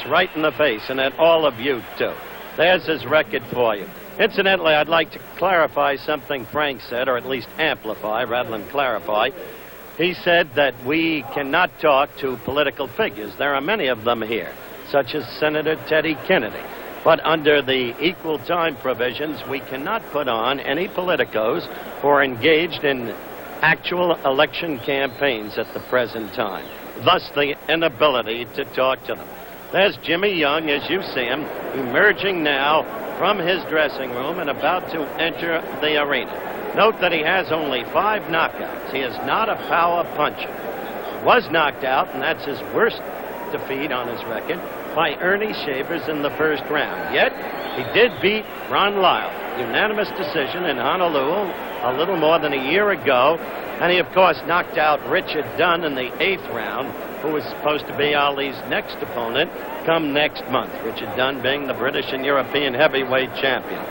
right in the face, and at all of you, too. There's his record for you. Incidentally, I'd like to clarify something Frank said, or at least amplify rather than clarify. He said that we cannot talk to political figures. There are many of them here, such as Senator Teddy Kennedy. But under the equal time provisions, we cannot put on any politicos who are engaged in actual election campaigns at the present time. Thus, the inability to talk to them. There's Jimmy Young, as you see him, emerging now from his dressing room and about to enter the arena. Note that he has only 5 knockouts. He is not a power puncher. Was knocked out, and that's his worst defeat on his record, by Ernie Shavers in the first round. Yet, he did beat Ron Lyle, unanimous decision in Honolulu a little more than a year ago. And he, of course, knocked out Richard Dunn in the 8th round, who was supposed to be Ali's next opponent come next month. Richard Dunn being the British and European heavyweight champion.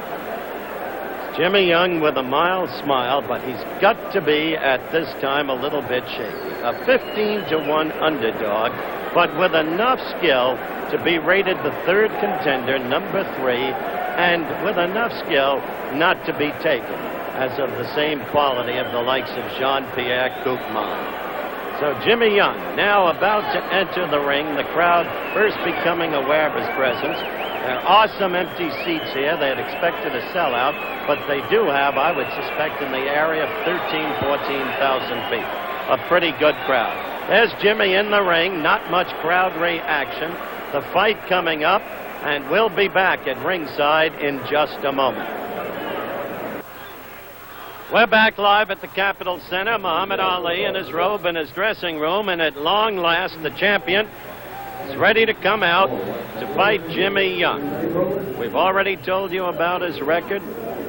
Jimmy Young with a mild smile, but he's got to be, at this time, a little bit shaky. A 15-1 underdog, but with enough skill to be rated the 3rd contender, number 3, and with enough skill not to be taken as of the same quality of the likes of Jean-Pierre Koopman. So Jimmy Young now about to enter the ring, the crowd first becoming aware of his presence. There are some empty seats here. They had expected a sellout, but they do have, I would suspect, in the area of 13,000, 14,000 people. A pretty good crowd. There's Jimmy in the ring, not much crowd reaction. The fight coming up, and we'll be back at ringside in just a moment. We're back live at the Capitol Center. Muhammad Ali in his robe in his dressing room, and at long last, the champion is ready to come out to fight Jimmy Young. We've already told you about his record,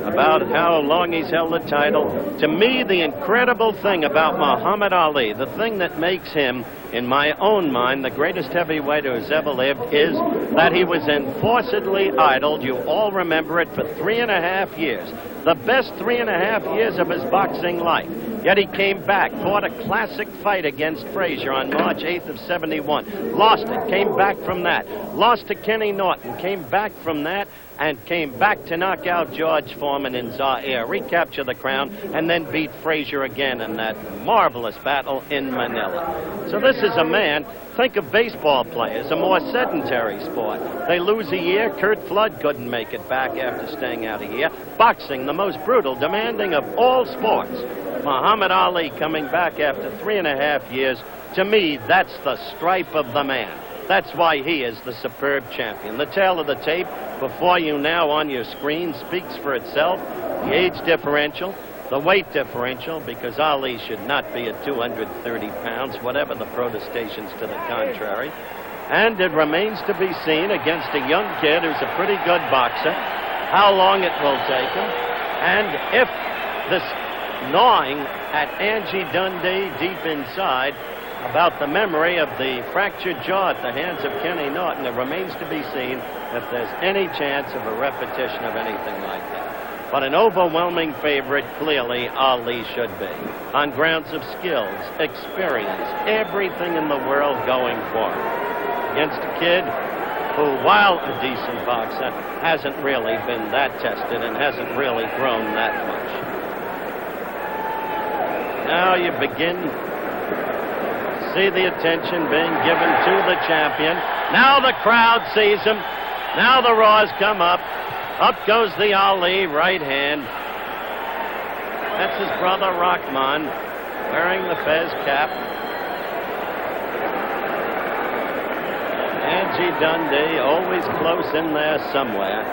about how long he's held the title. To me, the incredible thing about Muhammad Ali, the thing that makes him, in my own mind, the greatest heavyweight who has ever lived, is that he was enforcedly idled. You all remember it, for 3.5 years. The best 3.5 years of his boxing life. Yet he came back, fought a classic fight against Frazier on March 8th of 71. Lost it, came back from that. Lost to Kenny Norton, came back from that, and came back to knock out George Foreman in Zaire, recapture the crown, and then beat Frazier again in that marvelous battle in Manila. So this is a man, think of baseball players, a more sedentary sport. They lose a year. Curt Flood couldn't make it back after staying out a year. Boxing, the most brutal, demanding of all sports. Muhammad Ali coming back after 3.5 years. To me, that's the stripe of the man. That's why he is the superb champion. The tale of the tape before you now on your screen speaks for itself. The age differential, the weight differential, because Ali should not be at 230 pounds, whatever the protestations to the contrary. And it remains to be seen against a young kid who's a pretty good boxer, how long it will take him, and if this gnawing at Angie Dundee deep inside about the memory of the fractured jaw at the hands of Kenny Norton, it remains to be seen if there's any chance of a repetition of anything like that. But an overwhelming favorite, clearly, Ali should be. On grounds of skills, experience, everything in the world going for him. Against a kid who, while a decent boxer, hasn't really been that tested and hasn't really grown that much. Now you begin to see the attention being given to the champion. Now the crowd sees him. Now the roars come up. Up goes the Ali right hand. That's his brother Rahman wearing the Fez cap. Angie Dundee always close in there somewhere.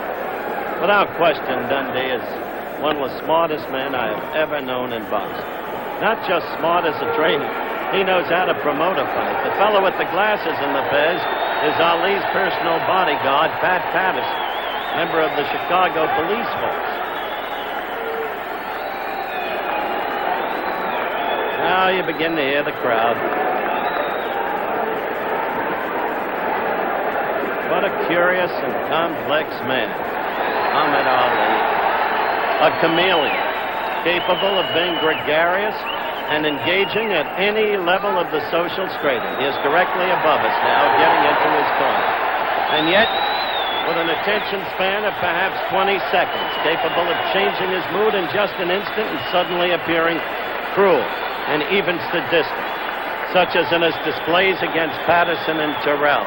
Without question, Dundee is one of the smartest men I have ever known in boxing. Not just smart as a trainer. He knows how to promote a fight. The fellow with the glasses and the Fez is Ali's personal bodyguard, Pat Patterson, member of the Chicago Police Force. Now you begin to hear the crowd. What a curious and complex man, Muhammad Ali. A chameleon, capable of being gregarious and engaging at any level of the social stratum. He is directly above us now, getting into his corner. And yet, with an attention span of perhaps 20 seconds, capable of changing his mood in just an instant and suddenly appearing cruel and even sadistic, such as in his displays against Patterson and Terrell.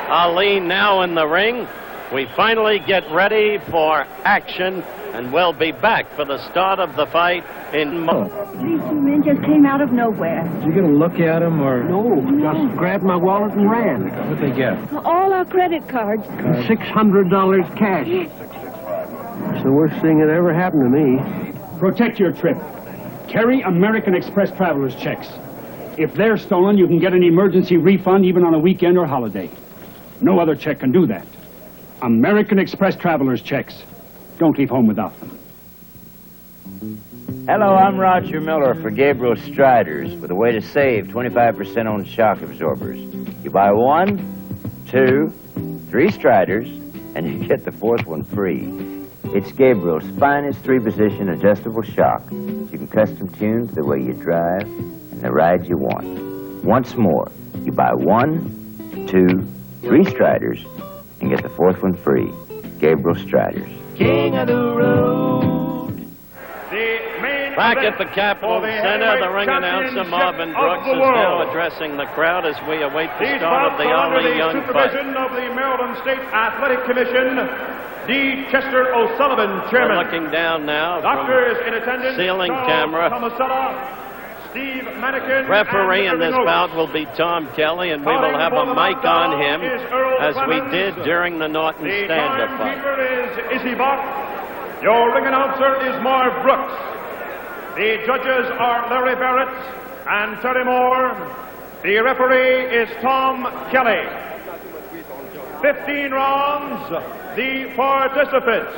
Ali now in the ring. We finally get ready for action, and we'll be back for the start of the fight in These two men just came out of nowhere. Did you get a look at them, or? No, just grabbed my wallet and ran. What'd they get? All our credit cards. $600 cash. It's the worst thing that ever happened to me. Protect your trip. Carry American Express traveler's checks. If they're stolen, you can get an emergency refund even on a weekend or holiday. No other check can do that. American Express traveler's checks. Don't leave home without them. Hello, I'm Roger Miller for Gabriel Striders with a way to save 25% on shock absorbers. You buy 1, 2, 3 Striders, and you get the 4th one free. It's Gabriel's finest 3-position adjustable shock. You can custom tune the way you drive and the ride you want. Once more, you buy 1, 2, 3 Striders, and get the 4th one free. Gabriel Striders. King of the road. Back at the Capitol Center, the ring announcer Marvin Brooks is now addressing the crowd as we await the start of the Ali Young fight. Of the Maryland State Athletic Commission, D. Chester O'Sullivan, Chairman. We're looking down now Doctors in attendance, ceiling Charles camera. Tomasella, Steve Manikin. Referee in this bout will be Tom Kelly, and we will have a mic on him as we did during the Norton stand-up fight. The timekeeper is Izzy Bach. Your ring announcer is Marv Brooks. The judges are Larry Barrett and Terry Moore. The referee is Tom Kelly. 15 rounds, the participants.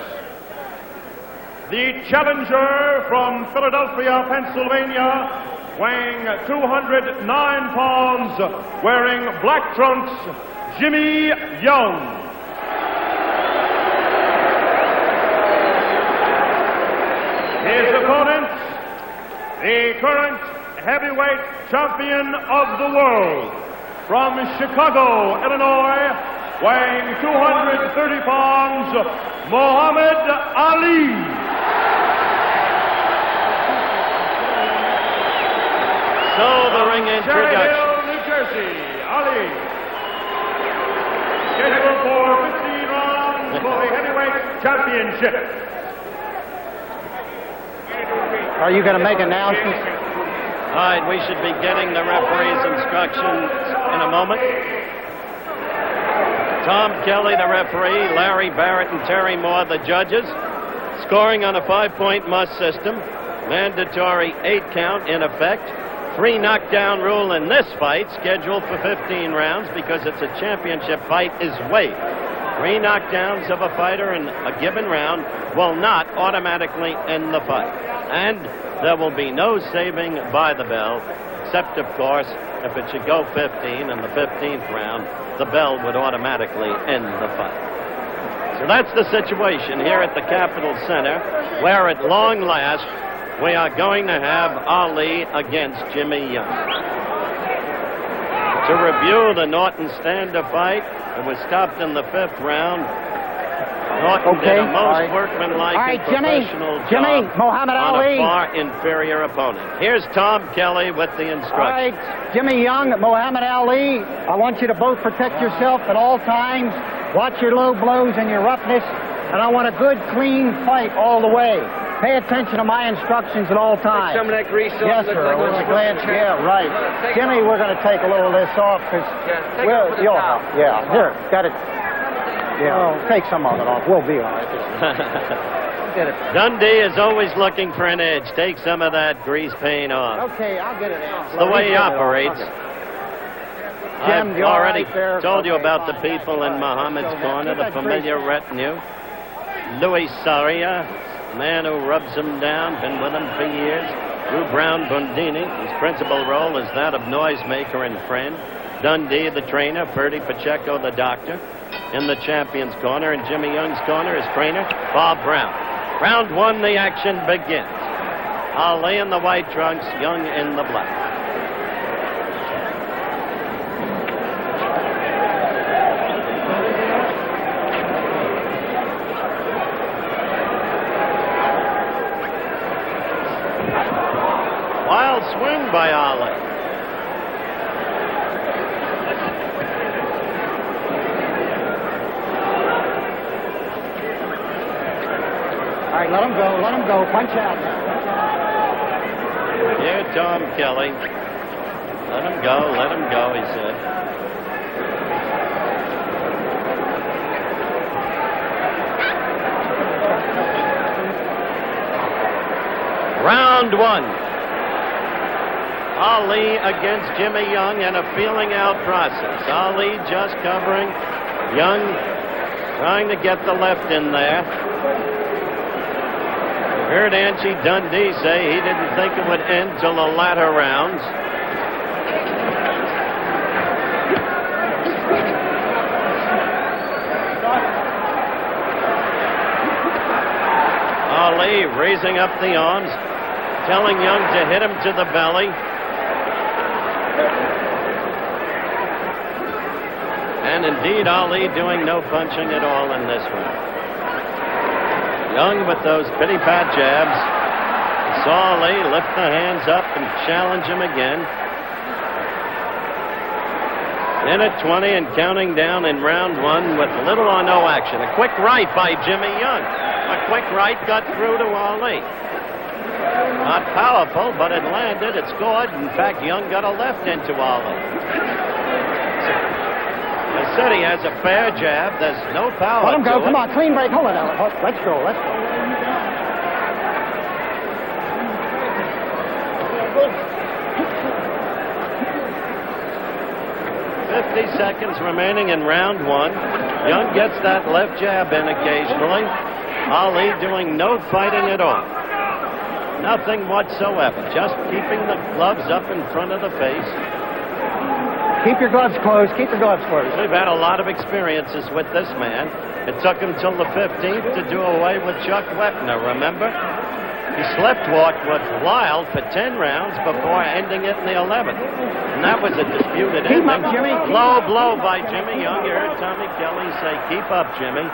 The challenger from Philadelphia, Pennsylvania, weighing 209 pounds, wearing black trunks, Jimmy Young. His opponent, the current heavyweight champion of the world, from Chicago, Illinois, weighing 230 pounds, Muhammad Ali. So the ring introduction. Cherry Hill, New Jersey, Ali. Scheduled for 15 rounds for the heavyweight championship. Are you going to make announcements? All right, we should be getting the referee's instructions in a moment. Tom Kelly, the referee, Larry Barrett and Terry Moore, the judges. Scoring on a 5-point must system. Mandatory 8-count in effect. 3 knockdown rule in this fight, scheduled for 15 rounds because it's a championship fight, is waived. 3 knockdowns of a fighter in a given round will not automatically end the fight. And there will be no saving by the bell, except, of course, if it should go 15 in the 15th round, the bell would automatically end the fight. So that's the situation here at the Capitol Center, where at long last, we are going to have Ali against Jimmy Young. To review the Norton stand-up fight, it was stopped in the 5th round. Norton did a most workmanlike and professional job Muhammad on Ali. a far inferior opponent. Here's Tom Kelly with the instructions. All right, Jimmy Young, Muhammad Ali, I want you to both protect yourself at all times. Watch your low blows and your roughness, and I want a good, clean fight all the way. Pay attention to my instructions at all times. Some of that grease off. Yes, sir. Yeah, right. Jimmy, we're going to take a little of this off because here, got it. Yeah, take some of it off. We'll be all right. Get it. Dundee is always looking for an edge. Take some of that grease paint off. Okay, I'll get it in. It's the way he operates. I've already told you about the people in Muhammad's corner, the familiar retinue. Louis Saria, man who rubs him down, been with him for years. Lou Brown Bundini, his principal role is that of noisemaker and friend. Dundee, the trainer. Purdy Pacheco, the doctor. In the champion's corner, and Jimmy Young's corner, his trainer, Bob Brown. Round 1, the action begins. Ali in the white trunks, Young in the black. right, let him go. Let him go. Punch out. Dear Tom Kelly. Let him go, he said. Round one. Ali against Jimmy Young in a feeling out process. Ali just covering. Young trying to get the left in there. Heard Angie Dundee say he didn't think it would end till the latter rounds. Ali raising up the arms, telling Young to hit him to the belly. And indeed, Ali doing no punching at all in this one. Young with those pity-pat jabs. Saw Ali lift the hands up and challenge him again. In at 20 and counting down in round one with little or no action. A quick right by Jimmy Young. A quick right got through to Ali. Not powerful, but it landed. It scored. In fact, Young got a left into Ali. I said he has a fair jab. There's no power. Let him go. to Come it. on, clean break. Hold it, Alex. Let's go. Let's go. 50 seconds remaining in round one. Young gets that left jab in occasionally. Ali doing no fighting at all. Nothing whatsoever. Just keeping the gloves up in front of the face. Keep your gloves closed. Keep your gloves closed. We've had a lot of experiences with this man. It took him till the 15th to do away with Chuck Wepner, remember? He slept-walked with Lyle for 10 rounds before ending it in the 11th. And that was a disputed Keep ending. up, Jimmy. Low blow by Jimmy Young. You heard Tommy Kelly say, keep up, Jimmy.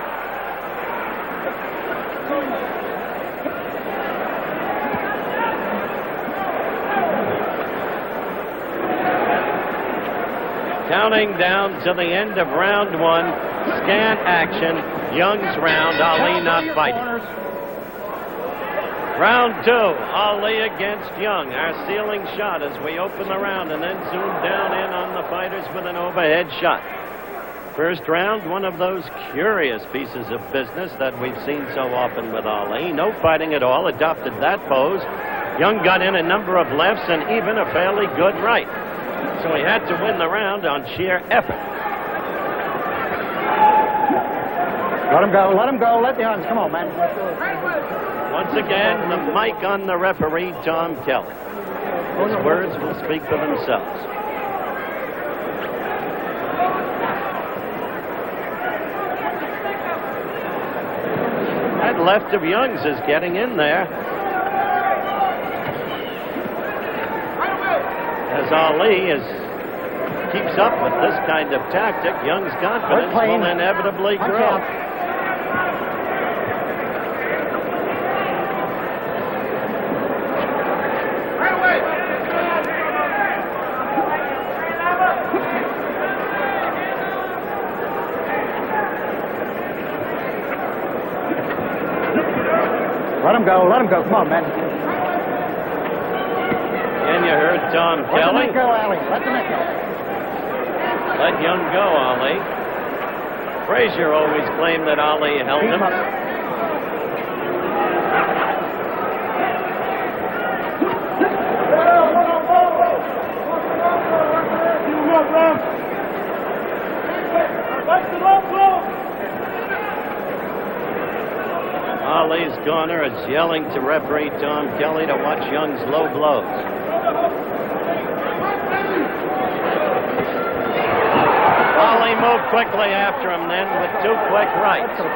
Counting down to the end of round one. Scan action. Young's round. Ali not fighting. Round two. Ali against Young. Our ceiling shot as we open the round and then zoom down in on the fighters with an overhead shot. First round, one of those curious pieces of business that we've seen so often with Ali. No fighting at all. Adopted that pose. Young got in a number of lefts and even a fairly good right. So he had to win the round on sheer effort. Let him go. Let him go. Let the others. Come on, man. Once again, the mic on the referee, Tom Kelly. His words will speak for themselves. That left of Young's is getting in there. As Ali keeps up with this kind of tactic, Young's confidence will inevitably grow. Let him go. Let him go. Come on, man. And you heard Tom Kelly. Let him go, Ali. Let him go. Let Young go, Ali. Frazier always claimed that Ali held him. Ali's corner is yelling to referee Tom Kelly to watch Young's low blows. Ali moved quickly after him then with two quick rights. All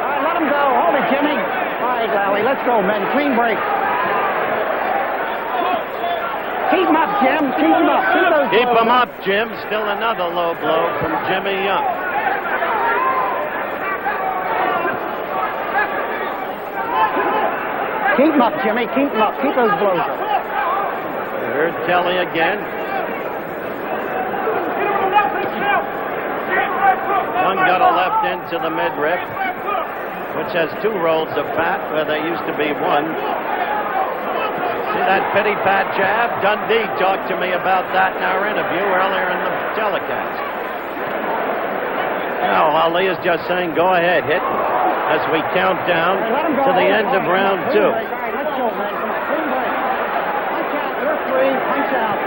right, let him go. Hold it, Jimmy. All right, Ali. Let's go, man. Clean break. Keep him up, Jim. Keep him up. Keep him up, Jim. Still another low blow from Jimmy Young. Keep him up, Jimmy. Keep him up. Keep those blows up. You heard Kelly again. Young got a left into the midriff. which has 2 rolls of fat where there used to be 1. See that pity pat jab? Dundee talked to me about that in our interview earlier in the telecast. Now Ali is just saying, go ahead, hit, as we count down to the end of round 2. Let's go, man. Come on, clean break. Punch out. You're free. Punch out.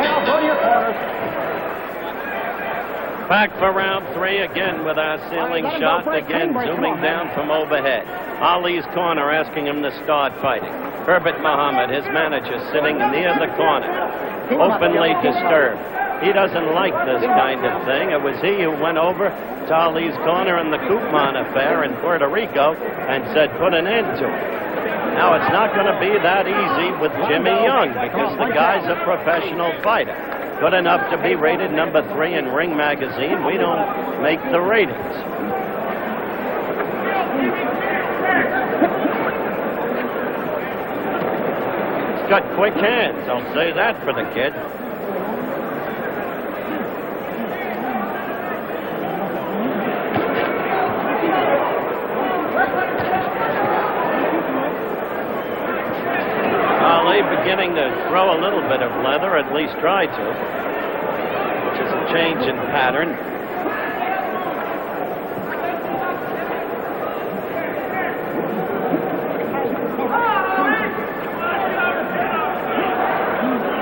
Now go to your corners. Back for round 3 again with our ceiling shot, again zooming down from overhead. Ali's corner asking him to start fighting. Herbert Muhammad, his manager, sitting near the corner, openly disturbed. He doesn't like this kind of thing. It was he who went over to Ali's corner in the Koopman affair in Puerto Rico and said, put an end to it. Now, it's not going to be that easy with Jimmy Young because the guy's a professional fighter. Good enough to be rated number 3 in Ring Magazine. We don't make the ratings. He's got quick hands. I'll say that for the kid. Ali beginning to throw a little bit of leather, at least try to, which is a change in pattern.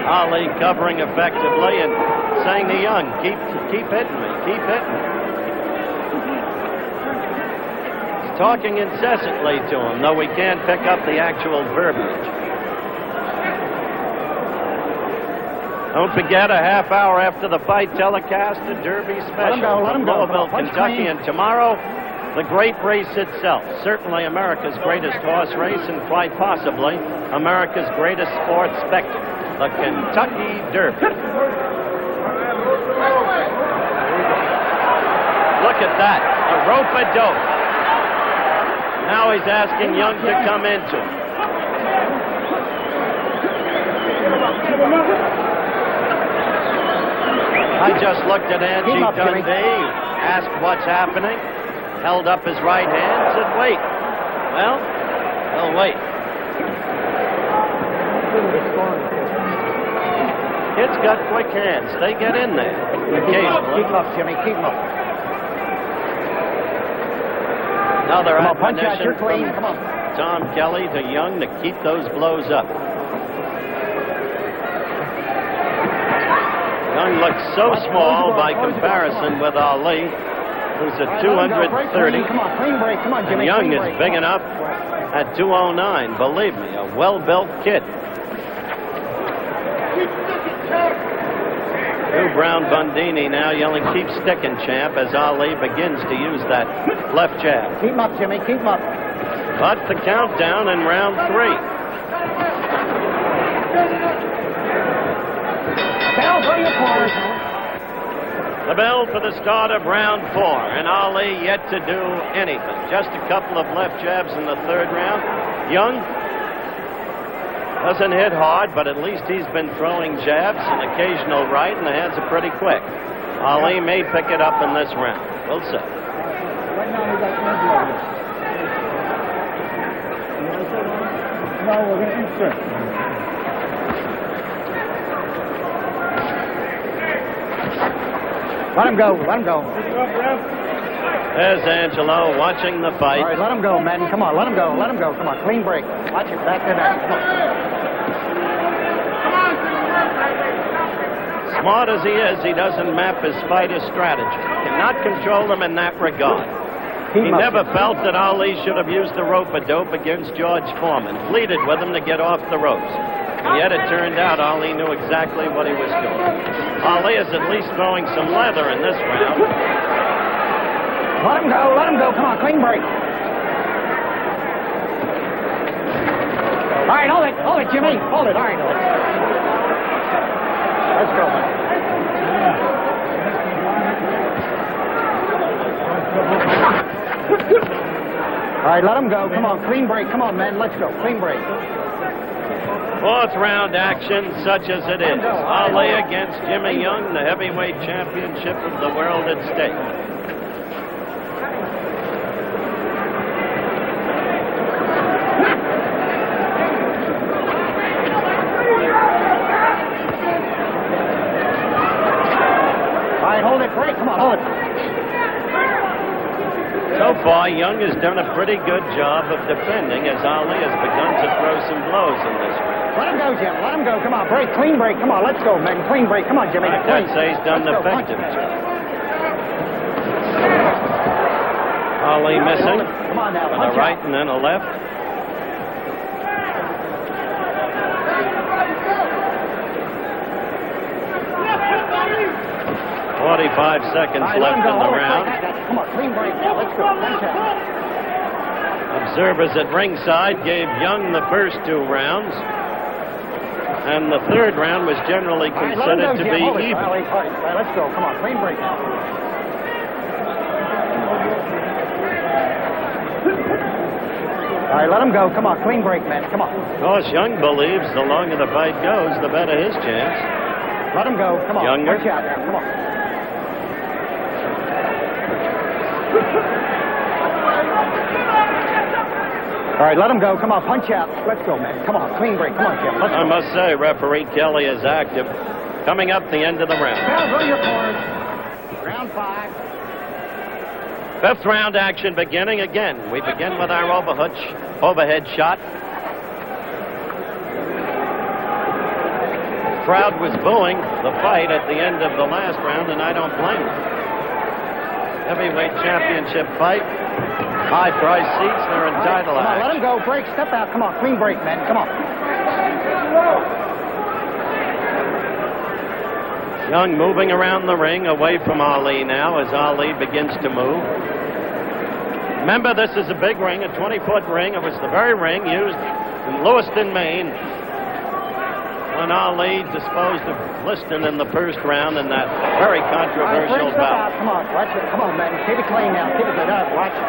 Ali covering effectively and saying to Young, keep hitting me, keep hitting me. He's talking incessantly to him, though we can't pick up the actual verbiage. Don't forget, a half hour after the fight telecast, a Derby special from Louisville, Kentucky, and tomorrow, the great race itself. Certainly America's greatest horse race and quite possibly America's greatest sports spectacle, the Kentucky Derby. Look at that, a rope-a-dope. Now he's asking Young to come into it. I just looked at Angie Dundee, asked what's happening, held up his right hand, said, wait. Well, we'll wait. Kid's got quick hands. They get in there occasionally. Keep him up, Jimmy. Keep him up. Another Punch out. admonition You're clean. from Come on. Tom Kelly to Young to keep those blows up. Young looks so small by comparison with Ali, who's at 230. Come on, clean break. Come on, Jimmy. And Young is big enough at 209. Believe me, a well-built kid. Lou Brown Bundini now yelling, keep sticking, champ, as Ali begins to use that left jab. Keep him up, Jimmy. Keep him up. But the countdown in round 3. Bell for your corners. The bell for the start of round 4, and Ali yet to do anything. Just a couple of left jabs in the 3rd round. Young doesn't hit hard, but at least he's been throwing jabs, an occasional right, and the hands are pretty quick. Ali may pick it up in this round. We'll see. Right now we got Angie. No, we're going to insert. Let him go. Let him go. There's Angelo watching the fight. All right, let him go, Madden. Come on, let him go. Let him go. Come on, clean break. Watch it. Back to back. Smart as he is, he doesn't map his fighter's strategy. Cannot control them in that regard. He never felt that Ali should have used the rope-a-dope against George Foreman. Pleaded with him to get off the ropes. And yet it turned out Ali knew exactly what he was doing. Ali is at least throwing some leather in this round. Let him go. Let him go. Come on, clean break. All right, hold it. Hold it, Jimmy. Hold it. All right, hold it. Let's go, man. All right, let him go. Come on, clean break. Come on, man. Let's go. Clean break. Fourth round action, such as it is. Ali against Jimmy Young, the heavyweight championship of the world at stake. All right, hold it, break. Come on, hold it. So far, Young has done a pretty good job of defending as Ali has begun to throw some blows in this round. Let him go, Jim. Let him go. Come on, break. Clean break. Come on, let's go, man. Clean break. Come on, Jimmy. I'd say he's done an Let's go. effective Punch. job. Ali missing Come on now. with Punch a right out. and then a left. "45 seconds All right, let left him go. in the Hold it, round. break. Come on, clean break now. Let's go. Punch out. Observers at ringside gave Young the first 2 rounds, and the third round was generally All right, let him go, considered to Jim. Hold be it. even. All right, let's go. Come on, clean break now. All right, let him go. Come on, clean break, man. Come on. Of course, Young believes the longer the fight goes, the better his chance. Let him go. Come on. Younger. Punch out now. Come on. All right, let him go. Come on, punch out. Let's go, man. Come on, clean break. Come on, Jim. Let's I go. must say, referee Kelly is active. Coming up the end of the round. Now go to your corners. Round 5. 5th round action beginning again. We begin with our overhead shot. Crowd was booing the fight at the end of the last round, and I don't blame them. Heavyweight championship fight. High price seats, they're in title Come on, let action. him go. Break. Step out. Come on, clean break, man. Come on. Young moving around the ring away from Ali now as Ali begins to move. Remember, this is a big ring, a 20-foot ring. It was the very ring used in Lewiston, Maine, when Ali disposed of Liston in the first round in that very All right, controversial break. Step bout. out. Come on. Watch it. Come on, man. Keep it clean now. Keep it good. Watch it.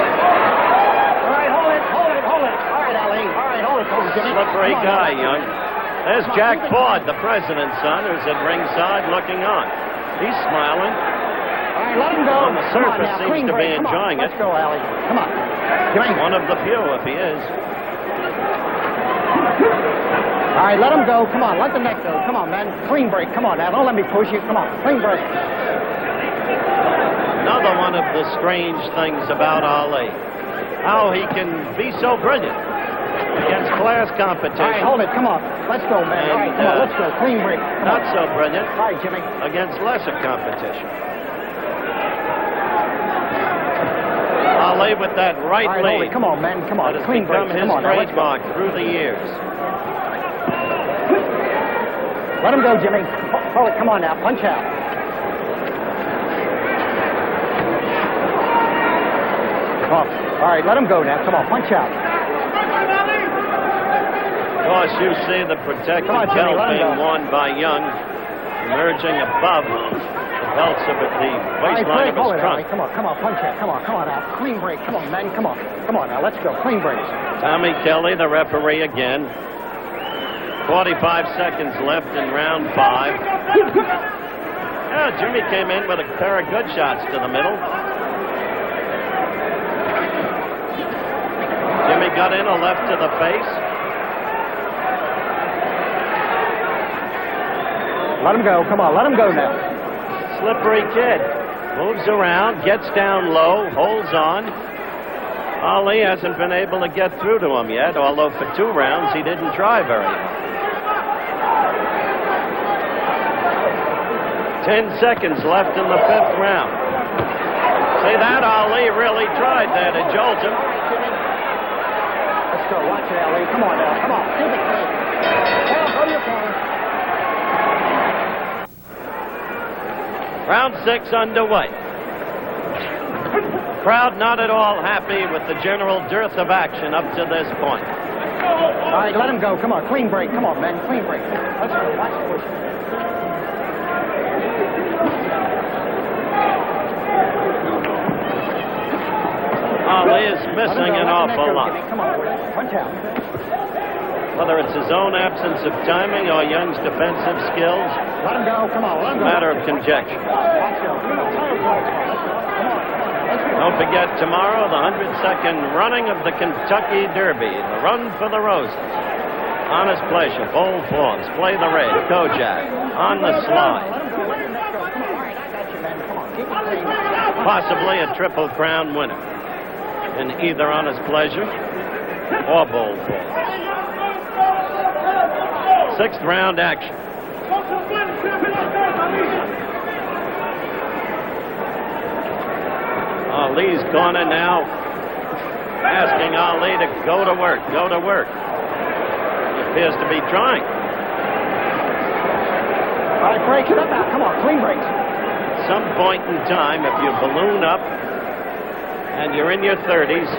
All right, hold it. Hold it. Hold it. All right, Ali. All right, hold it. Hold it, Jimmy. Slippery Come on, guy, now. Young. There's Jack Ford, the president's son, who's at ringside looking on. He's smiling. All right, let him go. On the Come surface, now, seems clean to be break. Come on. enjoying it. Let's go, Ali. Come on. Jimmy. One of the few, if he is. All right, let him go. Come on, let the neck go. Come on, man. Clean break. Come on now. Don't let me push you. Come on. Clean break. Another one of the strange things about Ali. How he can be so brilliant against class All right, competition. hold it. Come on. Let's go, man. All right, And, come on. Let's go. Clean break. Come Not on. so brilliant All right, Jimmy. against lesser competition. Ali with that right All right, hold lead it. Come on, man. Come on. that has Clean break. become his Come on now. Let's go. trademark through the years. Let him go, Jimmy. Hold it. Come on now. Punch out. Come on. All right, let him go now. Come on. Punch out. Of course, you see the protected Come on, Jimmy, belt let him being go. worn by Young, emerging above the belts of it, the All right, waistline break. of Hold his it, Ali. trunk. Come on. Come on. Punch out. Come on. Come on now. Clean break. Come on, man. Come on. Come on now. Let's go. Clean breaks. Tommy Kelly, the referee again. 45 seconds left in round 5. Yeah, Jimmy came in with a pair of good shots to the middle. Jimmy got in a left to the face. Let him go. Come on. Let him go now. Slippery kid. Moves around, gets down low, holds on. Ali hasn't been able to get through to him yet, although for 2 rounds he didn't try very hard. 10 seconds left in the 5th round. See that? Ali really tried there to jolt him. Let's go. Watch it, Ali. Come on now. Come on. Keep it clean. Well, go to your corner. Round 6 underway. Crowd not at all happy with the general dearth of action up to this point. All right, let him go. Come on. Clean break. Come on, man. Clean break. Let's go. Watch the push. Ali is missing an awful lot. Come on, punch out. Whether it's his own absence of timing or Young's defensive skills, Let him go. Come on, let him a go. matter of conjecture. Don't forget, tomorrow, the 102nd running of the Kentucky Derby, the Run for the Roses. Honest Pleasure, Bold Falls, Play the Red, Kojak, On the Slide. Possibly a Triple Crown winner in either Honest Pleasure or Bold Falls. Sixth round action. Ali's corner now asking Ali to go to work, go to work. He appears to be trying. All right, break it up now. Come on, clean breaks. At some point in time, if you balloon up and you're in your 30s,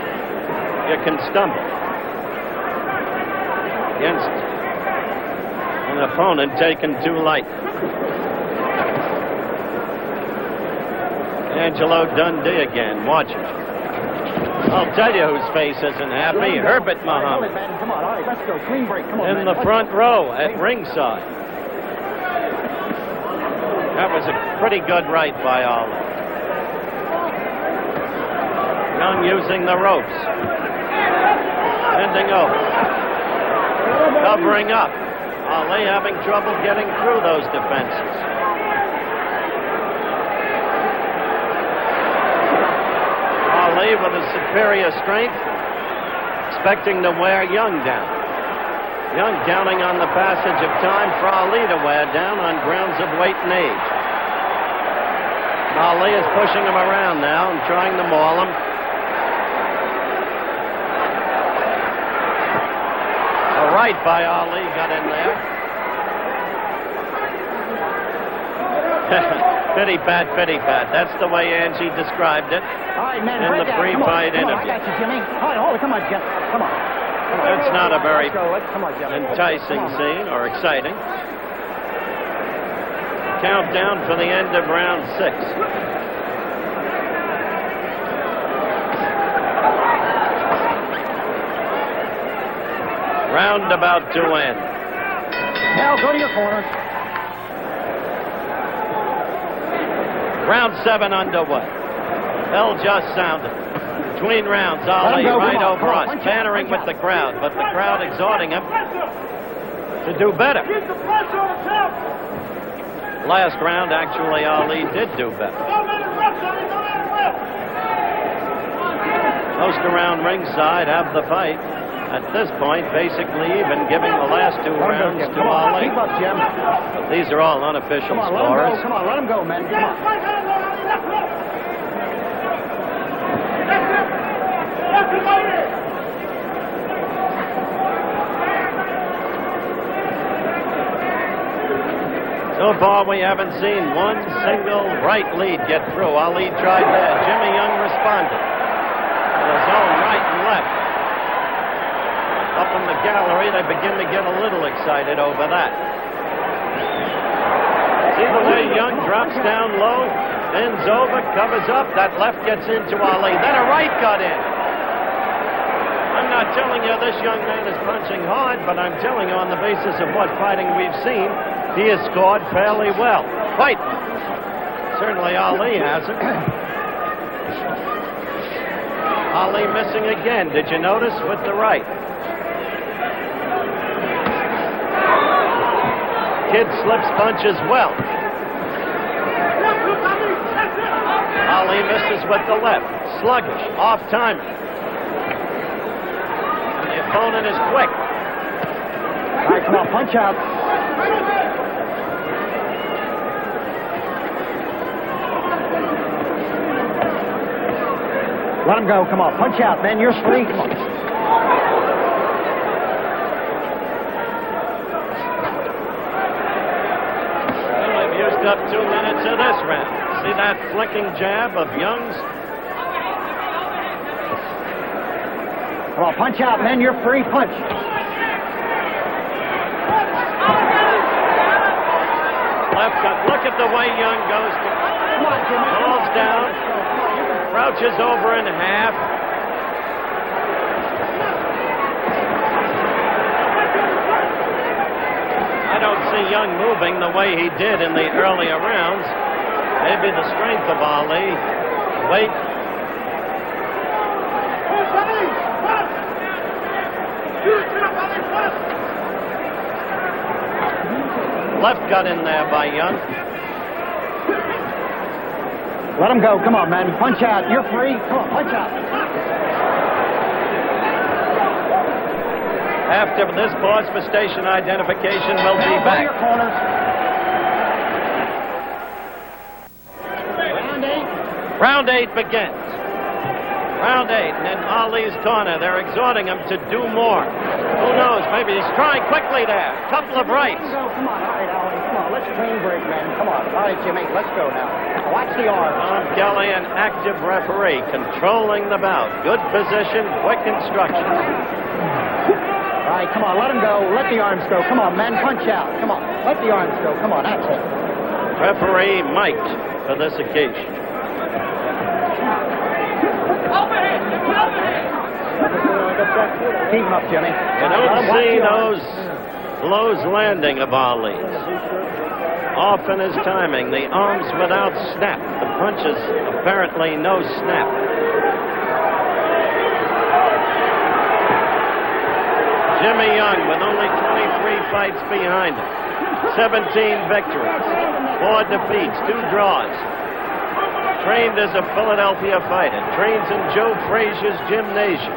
you can stumble against an opponent taken too light. Angelo Dundee again, watch it. I'll tell you whose face isn't happy, Herbert Muhammad. Come on, all right, let's go. Clean break. Come on, In the front row at ringside. That was a pretty good right by Ali. Young using the ropes. Bending over. Covering up. Ali having trouble getting through those defenses. Ali with his superior strength, expecting to wear Young down. Young counting on the passage of time for Ali to wear down on grounds of weight and age. Ali is pushing him around now and trying to maul him. A right by Ali got in there. Pity pat. That's the way Angie described it all right, man, in the pre-fight interview. I got you, Jimmy. All right, hold it. Come on, Jim. Come on. It's not a very Come on, Jimmy. enticing scene or exciting. Countdown for the end of round 6. Round about to end. Now go to your corner. Round 7 underway. Bell just sounded. Between rounds, Ali go, right come on, over come on, us, punch out, bantering punch with the crowd, but the crowd exhorting him to do better. Last round, actually, Ali did do better. Most around ringside have the fight. At this point, basically even, giving the last 2 rounds to Ali. Keep up, Jim. But these are all unofficial Come on, let him scores. go. Come on, let him go, man. Come on. So far, we haven't seen one single right lead get through. Ali tried that. Jimmy Young responded with his own right and left. Up in the gallery, they begin to get a little excited over that. See the way Young drops down low, bends over, covers up. That left gets into Ali. Then a right got in. I'm not telling you this young man is punching hard, but I'm telling you on the basis of what fighting we've seen, he has scored fairly well. Fight. Certainly Ali hasn't. Ali missing again. Did you notice with the right? Kid slips punches well. Ali misses with the left. Sluggish, off timing. And the opponent is quick. All right, come on, punch out. Let him go. Come on, punch out, man. You're free. Come on. Well, they've used up 2 minutes of this round. See that flicking jab of Young's? Come on, punch out, man. You're free. Punch. Left cut. Look at the way Young goes. Falls down. Crouches over in half. Young moving the way he did in the earlier rounds. Maybe the strength of Ali. Weight. Left got in there by Young. Let him go. Come on, man. Punch out. You're free. Come on, punch out. After this pause for station identification, we'll be back. Your corners. Round 8. Round 8 begins. Round 8, and in Ali's corner, they're exhorting him to do more. Who knows? Maybe he's trying quickly there. Couple of rights. Come on. All right, Ali. Come on. Let's clean break, man. Come on. All right, Jimmy. Let's go now. Watch the arm. Tom Kelly, an active referee, controlling the bout. Good position, quick instructions. All right, come on. Let him go. Let the arms go. Come on, man. Punch out. Come on. Let the arms go. Come on. That's it. Referee mic'd for this occasion. Keep him up, Jimmy. You don't see those blows landing of Ali's. Off in his timing. The arms without snap. The punches apparently no snap. Jimmy Young with only 23 fights behind him. 17 victories. 4 defeats. 2 draws. Trained as a Philadelphia fighter. Trains in Joe Frazier's gymnasium.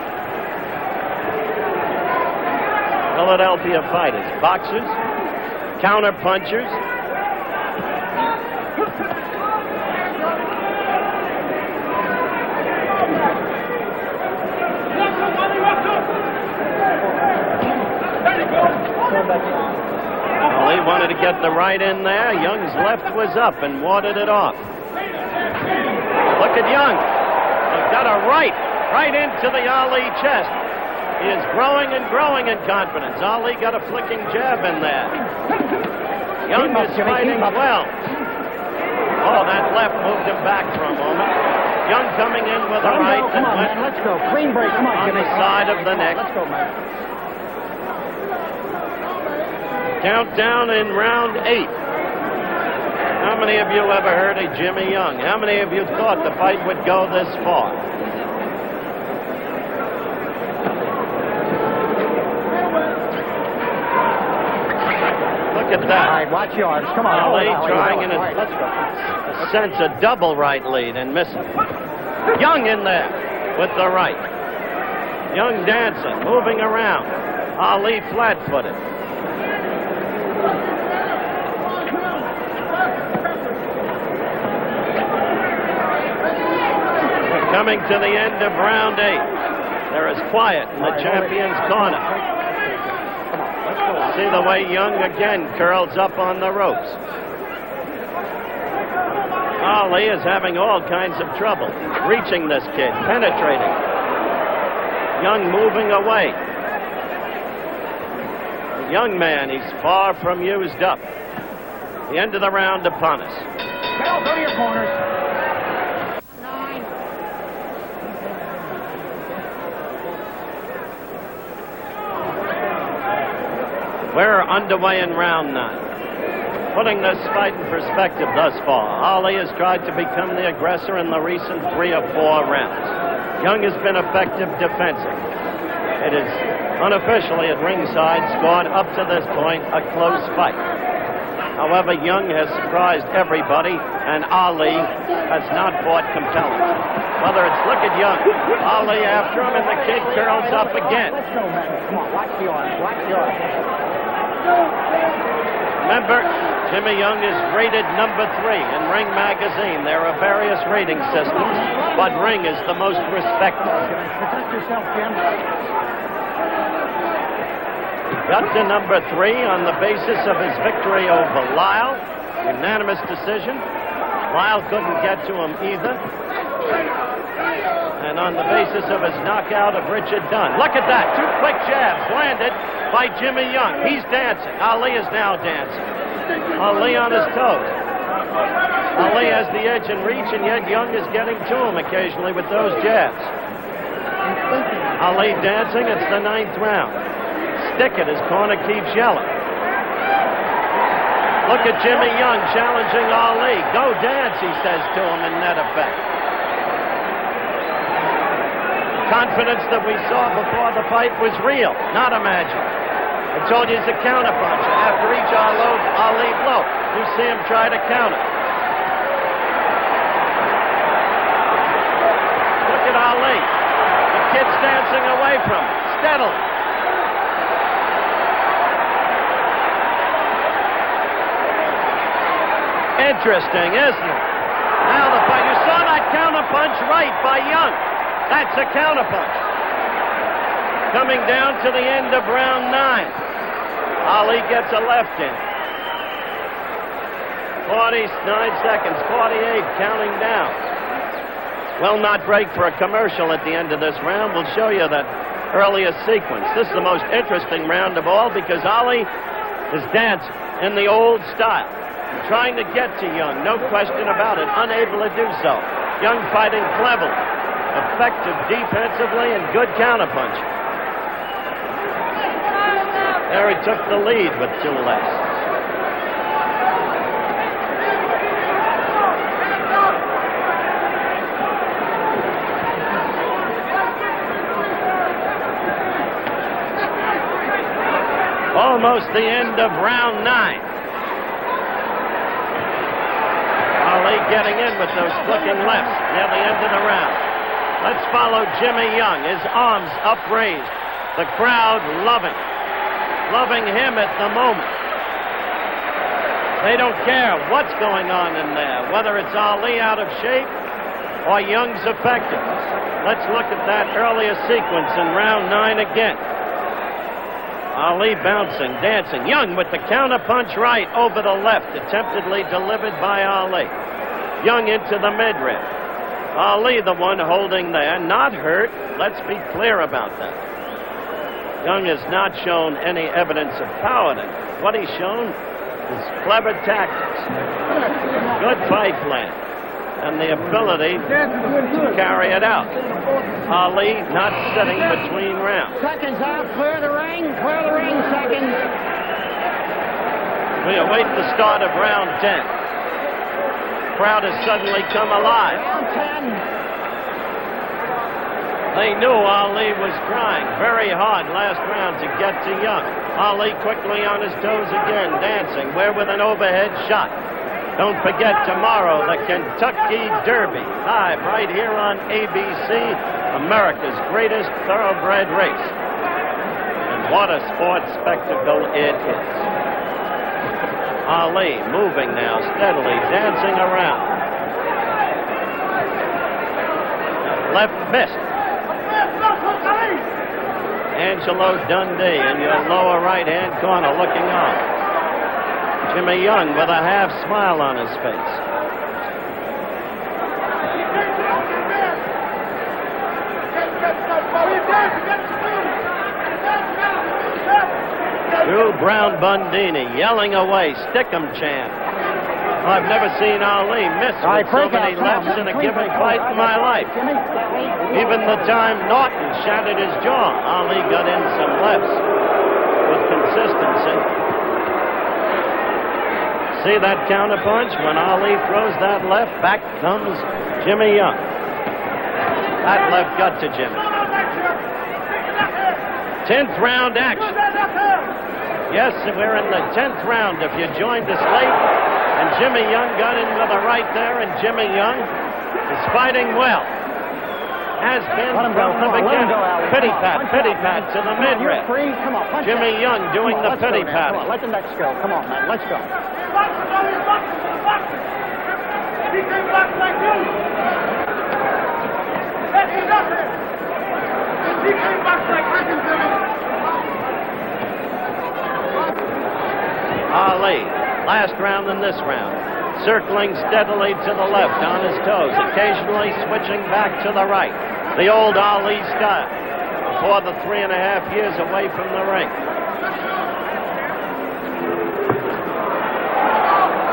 Philadelphia fighters. Boxers. Counter punchers. Well, he wanted to get the right in there. Young's left was up and warded it off. Look at Young. He's got a right into the Ali chest. He is growing and growing in confidence. Ali got a flicking jab in there. Young is fighting well. Oh, that left moved him back for a moment. Young coming in with a right. Come on, man. Let's go. Clean break. Come on, on Jimmy. the side of the neck. Let's go, man. Countdown in round 8. How many of you ever heard of Jimmy Young? How many of you thought the fight would go this far? Look at that. All right, watch your arms. Come on. Ali trying in All right, let's go. a sense a double right lead and missing. Young in there with the right. Young dancing, moving around. Ali flat-footed. Coming to the end of round 8. There is quiet in the champion's corner. See the way Young again curls up on the ropes. Ali is having all kinds of trouble reaching this kid, penetrating. Young moving away. The young man, he's far from used up. The end of the round upon us. Cal, go to your corners. We're underway in round 9. Putting this fight in perspective thus far, Ali has tried to become the aggressor in the recent 3 or 4 rounds. Young has been effective defensive. It is unofficially at ringside scored up to this point a close fight. However, Young has surprised everybody, and Ali has not fought compelling. Whether it's, look at Young, Ali after him, and the kid curls up again. Let's go, man. Come on, watch the arms. Watch the arms. Remember, Jimmy Young is rated number 3 in Ring Magazine. There are various rating systems, but Ring is the most respected. Protect yourself, Jim. Got to number 3 on the basis of his victory over Lyle. Unanimous decision. Lyle couldn't get to him either. And on the basis of his knockout of Richard Dunn. Look at that. 2 quick jabs landed by Jimmy Young. He's dancing. Ali is now dancing. Ali on his toes. Ali has the edge and reach, and yet Young is getting to him occasionally with those jabs. Ali dancing. It's the 9th round. Stick it. His corner keeps yelling. Look at Jimmy Young challenging Ali. Go dance, he says to him in net effect. Confidence that we saw before the fight was real, not imagined. I told you he's a counterpuncher. After each Ali blow, you see him try to counter. Look at Ali. The kid's dancing away from him, steadily. Interesting, isn't it? Now the fight. You saw that counterpunch right by Young. That's a counterpunch. Coming down to the end of round 9. Ali gets a left in. 49 seconds, 48, counting down. Will not break for a commercial at the end of this round. We'll show you that earliest sequence. This is the most interesting round of all because Ali is dancing in the old style. Trying to get to Young, no question about it. Unable to do so. Young fighting cleverly. Effective defensively and good counterpunch. There he took the lead with 2 lefts. Almost the end of round 9. Ali getting in with those flicking lefts near the end of the round. Let's follow Jimmy Young, his arms upraised. The crowd loving him at the moment. They don't care what's going on in there, whether it's Ali out of shape or Young's effective. Let's look at that earlier sequence in round 9 again. Ali bouncing, dancing. Young with the counterpunch right over the left, attemptedly delivered by Ali. Young into the midriff. Ali the one holding there, not hurt. Let's be clear about that. Young has not shown any evidence of cowardice. What he's shown is clever tactics, good fight plan, and the ability to carry it out. Ali not sitting between rounds. Seconds out, clear the ring, seconds. We await the start of round 10. Crowd has suddenly come alive. Round 10. They knew Ali was trying very hard last round to get to Young. Ali quickly on his toes again, dancing. We're with an overhead shot. Don't forget tomorrow, the Kentucky Derby, live right here on ABC, America's greatest thoroughbred race. And what a sports spectacle it is. Ali moving now, steadily dancing around. Left missed. Angelo Dundee in your lower right-hand corner looking on. Jimmy Young with a half smile on his face. Drew Brown Bundini yelling away, stick 'em chant. I've never seen Ali miss with so many lefts in a given fight in my life. Even the time Norton shattered his jaw, Ali got in some lefts with consistency. See that counterpunch? When Ali throws that left, back comes Jimmy Young. That left got to Jimmy. 10th round action. Yes, we're in the 10th round if you joined us late. And Jimmy Young got in with a right there, and Jimmy Young is fighting well. Has been from the beginning. Pity pat to the midriff. Jimmy Young doing the pity pat. Let the next go. Come on, man. Let's go. He came back like you. He came back like Ali, last round and this round. Circling steadily to the left on his toes, occasionally switching back to the right. The old Ali style before the 3.5 years away from the ring.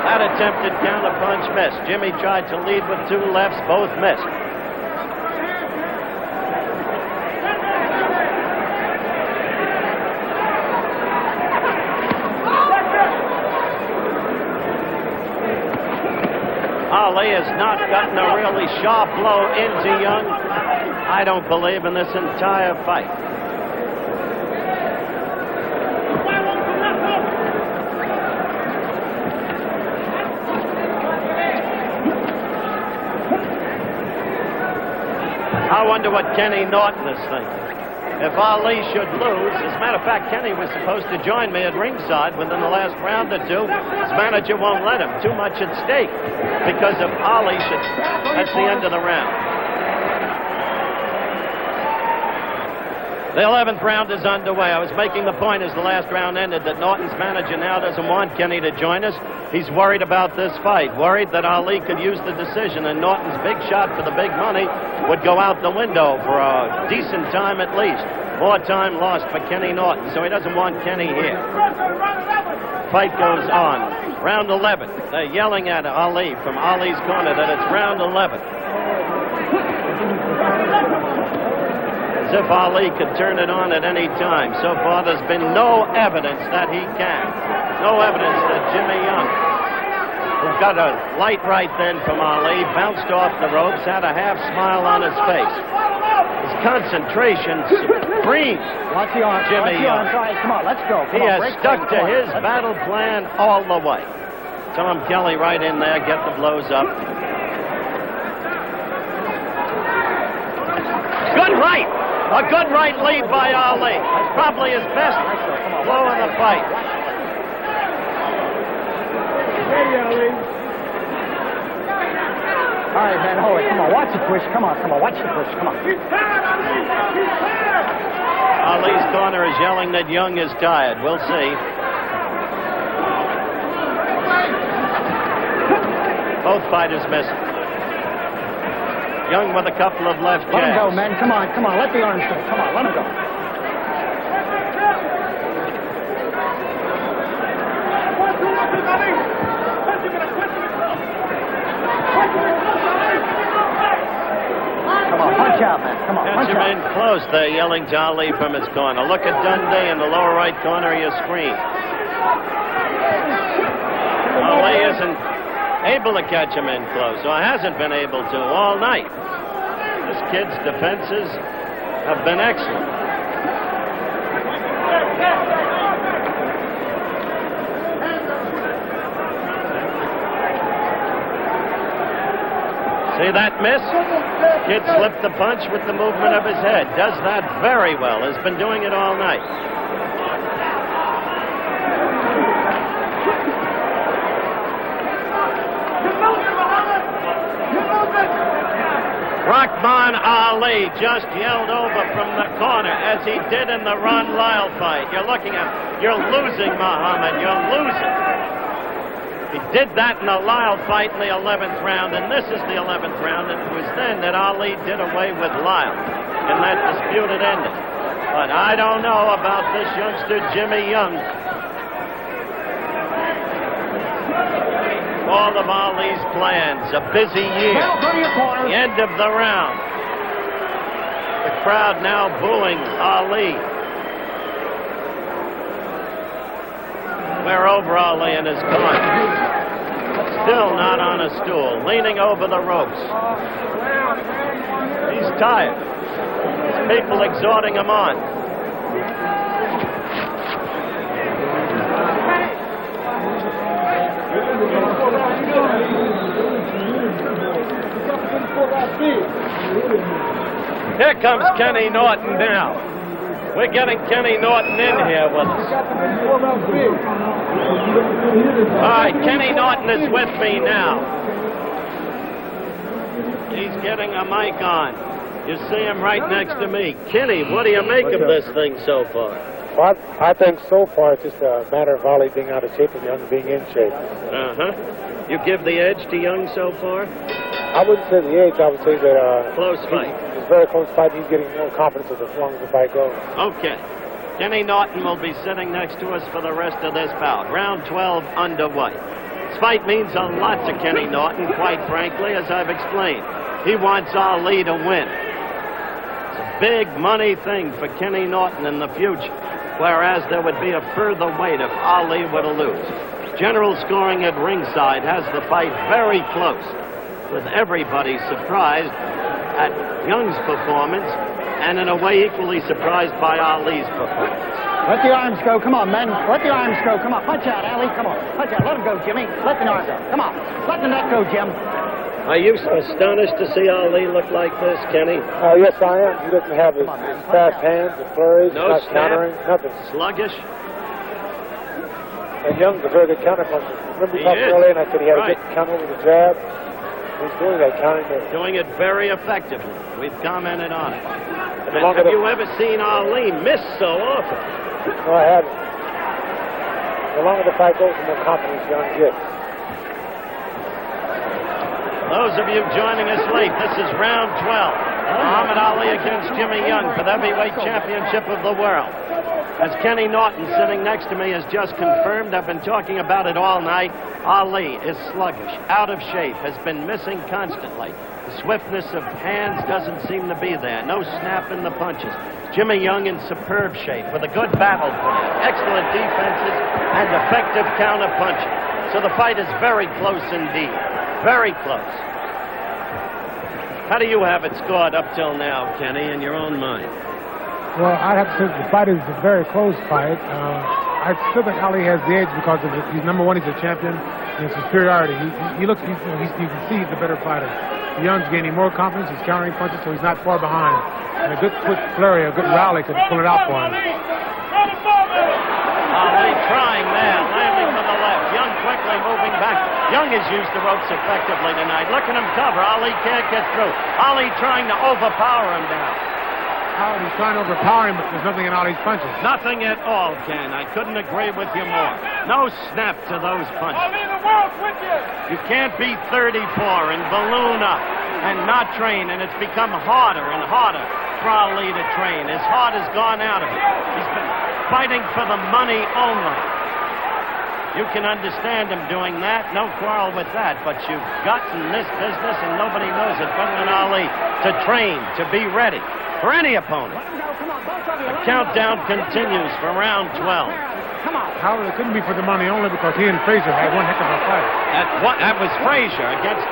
That attempted counterpunch missed. Jimmy tried to lead with 2 lefts, both missed. Ali has not gotten a really sharp blow into Young, I don't believe, in this entire fight. I wonder what Kenny Norton is thinking. If Ali should lose, as a matter of fact, Kenny was supposed to join me at ringside within the last round or two. His manager won't let him. Too much at stake. Because if Ali should, that's the end of the round. The 11th round is underway. I was making the point as the last round ended that Norton's manager now doesn't want Kenny to join us. He's worried about this fight, worried that Ali could use the decision and Norton's big shot for the big money would go out the window for a decent time at least. More time lost for Kenny Norton, so he doesn't want Kenny here. Fight goes on. Round 11. They're yelling at Ali from Ali's corner that it's round 11. As if Ali could turn it on at any time. So far, there's been no evidence that he can. No evidence that Jimmy Young, who got a light right then from Ali, bounced off the ropes, had a half smile on his face. His concentration screams Watch the arm. Jimmy Young. Come on, let's go. He has stuck to his battle plan all the way. Tom Kelly right in there, get the blows up. Good right! A good right lead by Ali. That's probably his best blow of the fight. All right, man, hold it. Come on, watch the push. Come on, watch the push. Come on. Ali's corner is yelling that Young is tired. We'll see. Both fighters missing. Young with a couple of left jabs. Let him go, man. Come on. Let the arms go. Come on, let him go. Come on, punch out, man. Come on, punch out. Catch him in close. They're yelling to Ali from his corner. Look at Dundee in the lower right corner of your screen. Ali isn't able to catch him in close, or hasn't been able to all night. This kid's defenses have been excellent. See that miss? Kid slipped the punch with the movement of his head. Does that very well. Has been doing it all night. Rahman Ali just yelled over from the corner as he did in the Ron Lyle fight. You're looking at, you're losing, Muhammad, you're losing. He did that in the Lyle fight in the 11th round, and this is the 11th round, and it was then that Ali did away with Lyle in that disputed ending. But I don't know about this youngster, Jimmy Young. All of Ali's plans, a busy year. The end of the round. The crowd now booing Ali. We're over Ali in his corner. Still not on a stool, leaning over the ropes. He's tired. People exhorting him on. Here comes Kenny Norton now. We're getting Kenny Norton in here with us. All right, Kenny Norton is with me now. He's getting a mic on. You see him right next to me. Kenny, what do you make of this thing so far? Well, I think so far it's just a matter of Ali being out of shape and Young being in shape. Uh-huh. You give the edge to Young so far? I wouldn't say the age. I would say that... Close fight. It's a very close fight. He's getting more confidence as long as the fight goes. Okay. Kenny Norton will be sitting next to us for the rest of this bout. Round 12 underway. This fight means a lot to Kenny Norton, quite frankly, as I've explained. He wants Ali to win. It's a big money thing for Kenny Norton in the future, whereas there would be a further weight if Ali were to lose. General scoring at ringside has the fight very close. with everybody surprised at Young's performance and in a way equally surprised by Ali's performance. Let the arms go. Come on, men. Let the arms go. Come on. Punch out, Ali. Come on. Punch out. Let him go, Jimmy. Let the arms go. Come on. Let the neck go, Jim. Are you astonished to see Ali look like this, Kenny? Yes, I am. He doesn't have his fast hands, the flurries, No not snap. countering, nothing. Sluggish? And Young's a very good counterpuncher. Remember we He talked is. earlier and I said he had Right. a good counter with the jab? He's doing that countering there. Doing it very effectively. We've commented on it. And the And longer have the- you ever seen Ali miss so often? No, I haven't. The longer the fight goes, the more confidence Young gets. Those of you joining us late, this is round 12. Muhammad Ali against Jimmy Young for the heavyweight championship of the world. As Kenny Norton, sitting next to me, has just confirmed, I've been talking about it all night, Ali is sluggish, out of shape, has been missing constantly. The swiftness of hands doesn't seem to be there. No snap in the punches. Jimmy Young in superb shape with a good battle plan, excellent defenses, and effective counter punching. So the fight is very close indeed. Very close. How do you have it scored up till now, Kenny, in your own mind? Well, I'd have to say the fight is a very close fight. I still think Ali has the edge because of he's number one. He's a champion in superiority. He looks. You can see he's the better fighter. Young's gaining more confidence. He's countering punches, so he's not far behind. And a good quick flurry, a good rally could pull it out for him. Ali trying there, landing with the left. Young quickly moving back. Young has used the ropes effectively tonight. Look at him cover. Ali can't get through. Ali trying to overpower him now. He's trying to overpower him, but there's nothing in Ali's punches. Nothing at all, Ken. I couldn't agree with you more. No snap to those punches. You can't beat 34 and balloon up and not train, and it's become harder and harder for Ali to train. His heart has gone out of it. He's been fighting for the money only. You can understand him doing that, no quarrel with that, but you've gotten this business, and nobody knows it better than Ali, to train, to be ready for any opponent. The countdown continues for round 12. However, it couldn't be for the money only because he and Frazier had one heck of a fight. That was Frazier against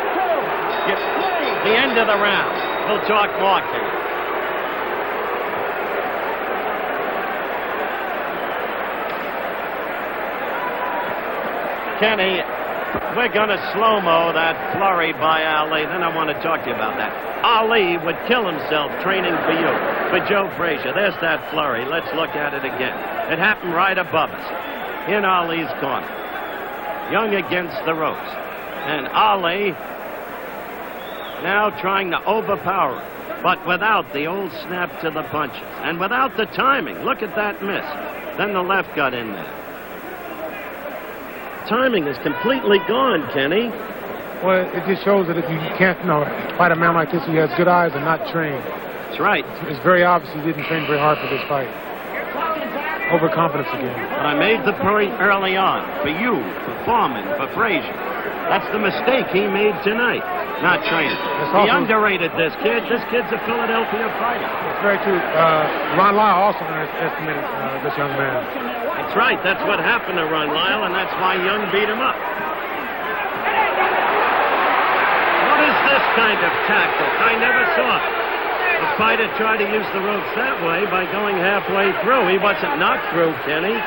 the end of the round. We'll talk more, Kenny. Kenny, we're going to slow-mo that flurry by Ali. Then I want to talk to you about that. Ali would kill himself training for you, for Joe Frazier. There's that flurry. Let's look at it again. It happened right above us, in Ali's corner. Young against the ropes. And Ali now trying to overpower him, but without the old snap to the punches. And without the timing. Look at that miss. Then the left got in there. Timing is completely gone, Kenny. Well, it just shows that if you can't, fight a man like this who has good eyes and not trained. That's right. It's very obvious he didn't train very hard for this fight. Overconfidence again. But I made the point early on, for you, for Foreman, for Frazier. That's the mistake he made tonight, not training. He underrated this kid. This kid's a Philadelphia fighter. That's very true. Ron Lyle also underestimated this young man. That's right. That's what happened to Ron Lyle, and that's why Young beat him up. What is this kind of tactic? I never saw it. The fighter tried to use the ropes that way by going halfway through. He wasn't knocked through, Kenny. The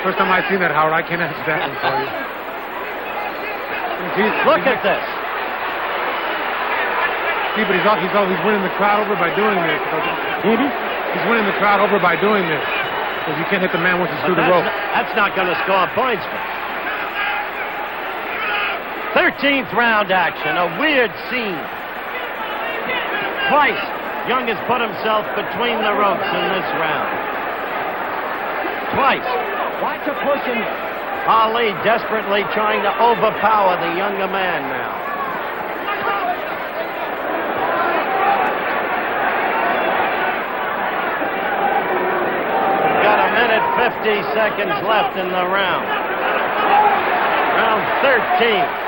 first time I've seen that, Howard, I can't answer that one for you. Look at this. See, but he's winning the crowd over by doing this. He's winning the crowd over by doing this. Because you can't hit the man once he's through the rope. That's not going to score points for him. 13th round action, a weird scene. Twice, Young has put himself between the ropes in this round. Twice. Watch a pushing. Ali desperately trying to overpower the younger man now. We've got a minute 50 seconds left in the round. Round 13.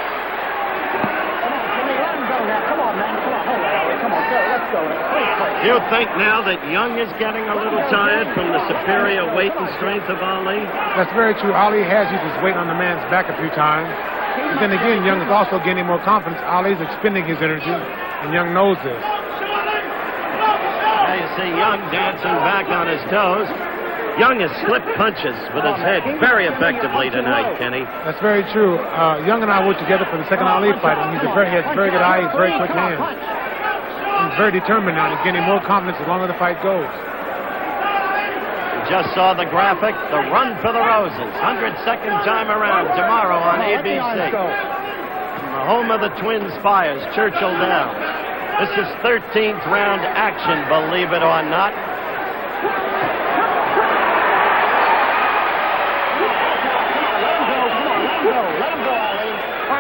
Do you think now that Young is getting a little tired from the superior weight and strength of Ali? That's very true. Ali has used his weight on the man's back a few times. But then again, Young is also gaining more confidence. Ali's expending his energy, and Young knows this. Now you see Young dancing back on his toes. Young has slipped punches with his head very effectively tonight, Kenny. That's very true. Young and I worked together for the second Ali fight, and he has a very good eye, he's very quick hands. He's very determined now. He's gaining more confidence the longer the fight goes. You just saw the graphic, the Run for the Roses, 102nd time around tomorrow on ABC. The home of the Twin Spires, Churchill Downs. This is 13th round action, believe it or not.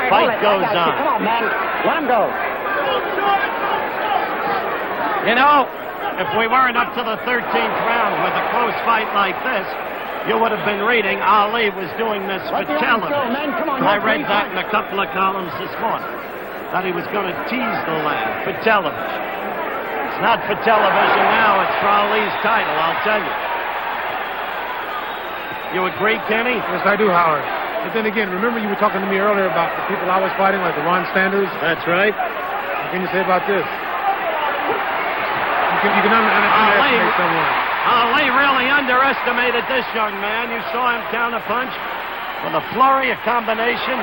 Fight goes on. Come on, man. Let him go. You know, if we weren't up to the 13th round with a close fight like this, you would have been reading Ali was doing this for television. I read that in a couple of columns this morning, that he was going to tease the lad for television. It's not for television now, it's for Ali's title, I'll tell you. You agree, Kenny? Yes, I do, Howard. But then again, remember you were talking to me earlier about the people I was fighting, like the Ron Sanders? That's right. What can you say about this? You can underestimate someone. Ali really underestimated this young man. You saw him counterpunch with a flurry, a combination.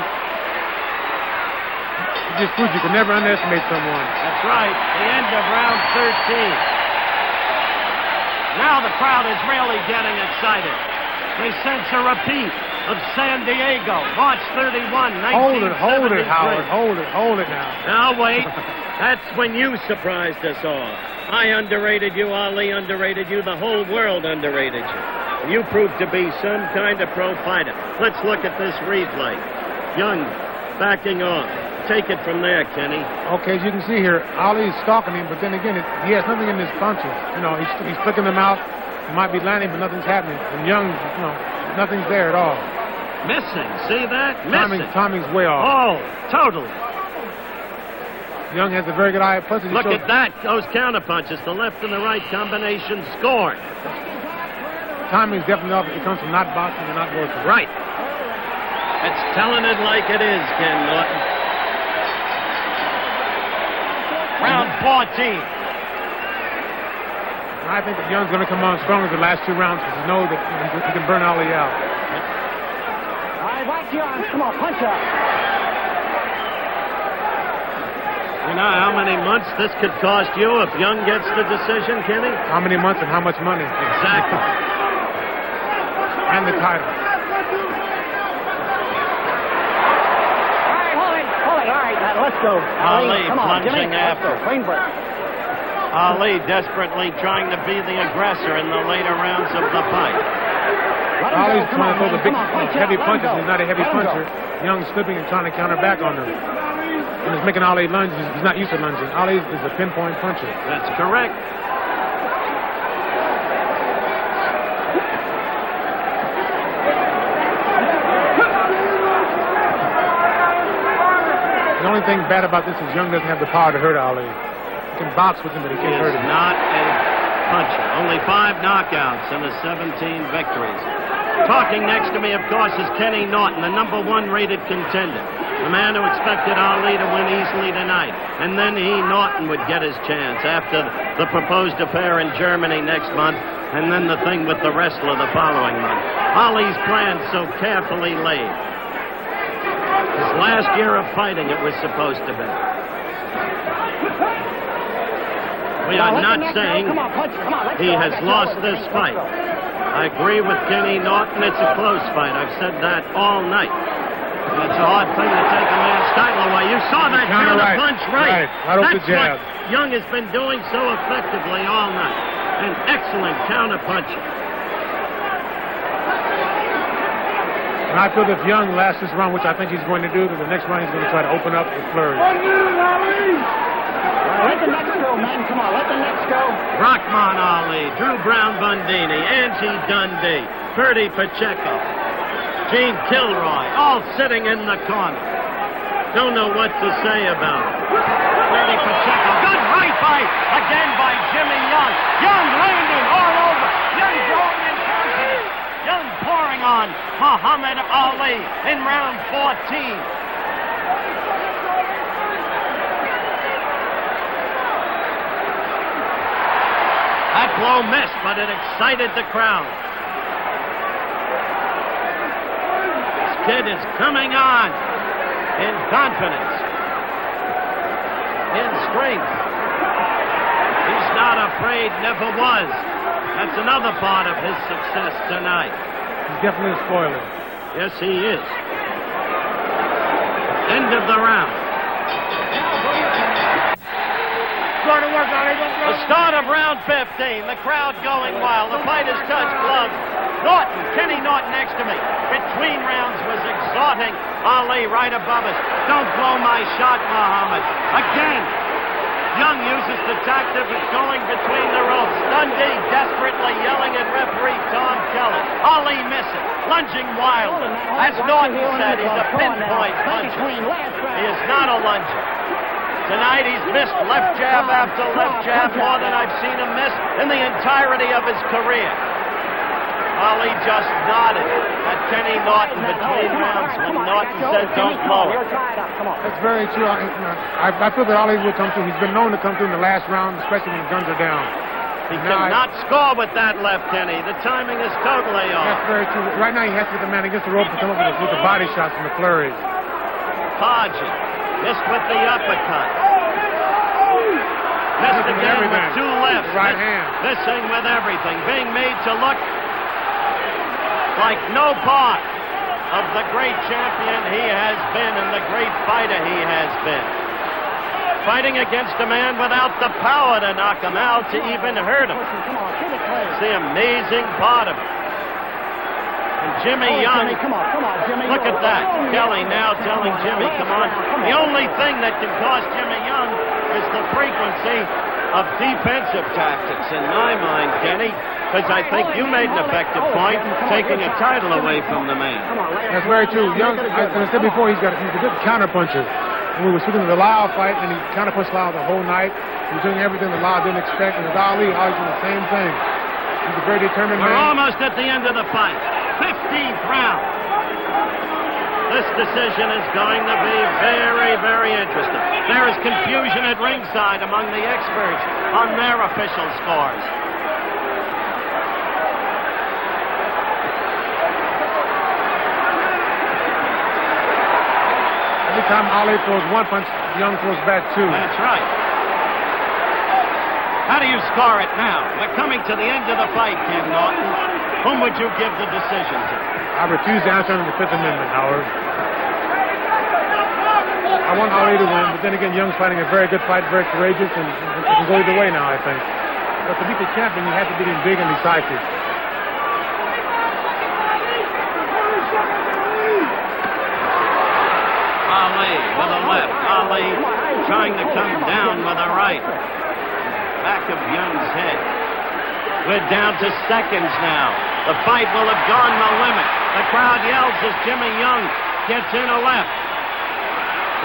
It just proves you can never underestimate someone. That's right. The end of round 13. Now the crowd is really getting excited. They sense a repeat of San Diego, March 31, 1973. Hold it, Howard. Hold it now. Now, wait. That's when you surprised us all. I underrated you, Ali underrated you, the whole world underrated you. You proved to be some kind of pro fighter. Let's look at this replay. Young backing off. Take it from there, Kenny. Okay, as you can see here, Ali's stalking him, but then again, he has nothing in his punches. You know, he's flicking them out. He might be landing, but nothing's happening. And Young, you know, nothing's there at all. Missing. See that? Missing. Timing's way off. Oh, totally. Young has a very good eye. Plus, look at that. Those counterpunches, the left and the right combination scored. Timing's definitely off. It comes from not boxing and not working. Right. It's telling it like it is, Ken Norton. Round 14. I think that Young's going to come on strong as the last two rounds because he knows that he can burn Ali out. All right, right here. Come on, punch up. You know how many months this could cost you if Young gets the decision, Kenny? How many months and how much money? Exactly. And the title. All right, hold it. All right, now let's go. Ali come on, plunging Jimmy. after. Clean break. Ali desperately trying to be the aggressor in the later rounds of the fight. Ali's trying to throw the big, heavy punches. He's not a heavy puncher. Young's slipping and trying to counter back on him. And he's making Ali lunge. He's not used to lunging. Ali is a pinpoint puncher. That's correct. The only thing bad about this is Young doesn't have the power to hurt Ali. He can box with him, but he can't hurt him. Not a puncher. Only 5 knockouts and the 17 victories. Talking next to me, of course, is Kenny Norton, the #1 rated contender. The man who expected Ali to win easily tonight. And then Norton, would get his chance after the proposed affair in Germany next month, and then the thing with the wrestler the following month. Ali's plan so carefully laid. His last year of fighting, it was supposed to be. We are not saying he has lost this fight. I agree with Kenny Norton. It's a close fight. I've said that all night. And it's a hard thing to take a man's title away. You saw that counter punch right. That's what Young has been doing so effectively all night. An excellent counter punch. And I feel that if Young lasts this round, which I think he's going to do, that the next round he's going to try to open up with flurry. Let the next go, man. Come on, let the next go. Rahman Ali, Drew Brown Bundini, Angie Dundee, Ferdy Pacheco, Gene Kilroy, all sitting in the corner. Don't know what to say about it. Ferdy Pacheco, good right fight again by Jimmy Young. Young landing all over. Young going in confidence. Young pouring on Muhammad Ali in round 14. blow missed, but it excited the crowd. This kid is coming on in confidence, in strength. He's not afraid, never was. That's another part of his success tonight. He's definitely a spoiler. Yes, he is. End of the round. The start of round 15. The crowd going wild. The fighters touch gloves. Norton, Kenny Norton next to me. Between rounds was exhorting Ali right above us. Don't blow my shot, Muhammad. Again. Young uses the tactic of going between the ropes. Dundee desperately yelling at referee Tom Kelly. Ali missing, lunging wildly. As Norton said, he's a pinpoint puncher. He is not a lunger. Tonight he's missed left jab after left jab more than I've seen him miss in the entirety of his career. Ali just nodded at Kenny Norton between rounds when Norton said don't blow it. That's very true. I feel that Ali will come through. He's been known to come through in the last round, especially when the guns are down. He cannot score with that left, Kenny. The timing is totally off. That's very true. Right now he has to get the man against the rope to come up with the body shots and the flurries. Podgy missed with the uppercut. Missed again with two lefts. Right hand. Missing with everything. Being made to look like no part of the great champion he has been and the great fighter he has been. Fighting against a man without the power to knock him out, to even hurt him. It's the amazing part of it. And Jimmy Young, look at that. Kelly now telling Jimmy, come on. The only thing that can cost Jimmy Young is the frequency of defensive tactics, in my mind, Kenny. Because I think you made an effective point, taking a title away from the man. That's very true. Young, as I said before, he's a good counterpuncher. And we were speaking of the Lyle fight, and he counterpunched Lyle the whole night. He was doing everything that Lyle didn't expect. And with Ali, Ali's doing the same thing. He's a very determined man. We're almost at the end of the fight. 15th round. This decision is going to be very, very interesting. There is confusion at ringside among the experts on their official scores. Every time Ali throws one punch, Young throws back two. That's right. How do you score it now? We're coming to the end of the fight, Ken Norton. Whom would you give the decision to? I refuse to answer under the Fifth Amendment, Howard. I want Ali to win, but then again, Young's fighting a very good fight, very courageous, and it can go either way now, I think. But to beat the champion, you have to beat him big and decisive. Ali with a left. Ali trying to come down with a right. Back of Young's head. We're down to seconds now. The fight will have gone the limit. The crowd yells as Jimmy Young gets in a left.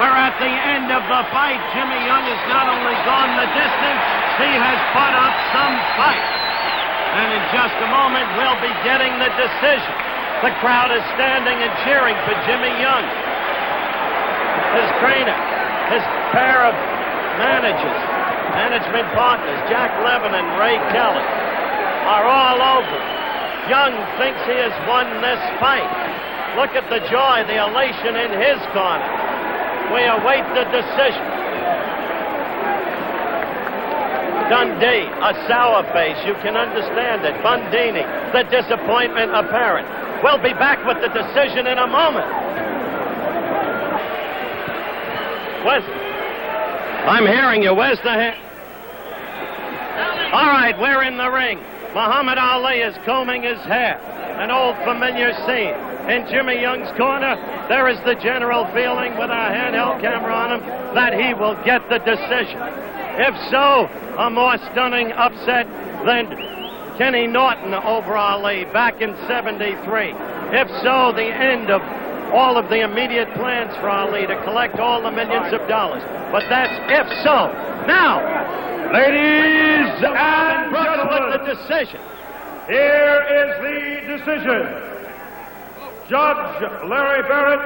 We're at the end of the fight. Jimmy Young has not only gone the distance, he has put up some fight. And in just a moment, we'll be getting the decision. The crowd is standing and cheering for Jimmy Young. His trainer, his pair of management partners, Jack Levin and Ray Kelly, are all over. Young thinks he has won this fight. Look at the joy, the elation in his corner. We await the decision. Dundee, a sour face, you can understand it. Bundini, the disappointment apparent. We'll be back with the decision in a moment. I'm hearing you. Where's the hand? All right, we're in the ring. Muhammad Ali is combing his hair. An old familiar scene. In Jimmy Young's corner, there is the general feeling with our handheld camera on him that he will get the decision. If so, a more stunning upset than Kenny Norton over Ali back in '73. If so, the end of all of the immediate plans for Ali to collect all the millions of dollars. But that's if so. Now, Ladies and Brooks gentlemen, with the decision. here is the decision. Judge Larry Barrett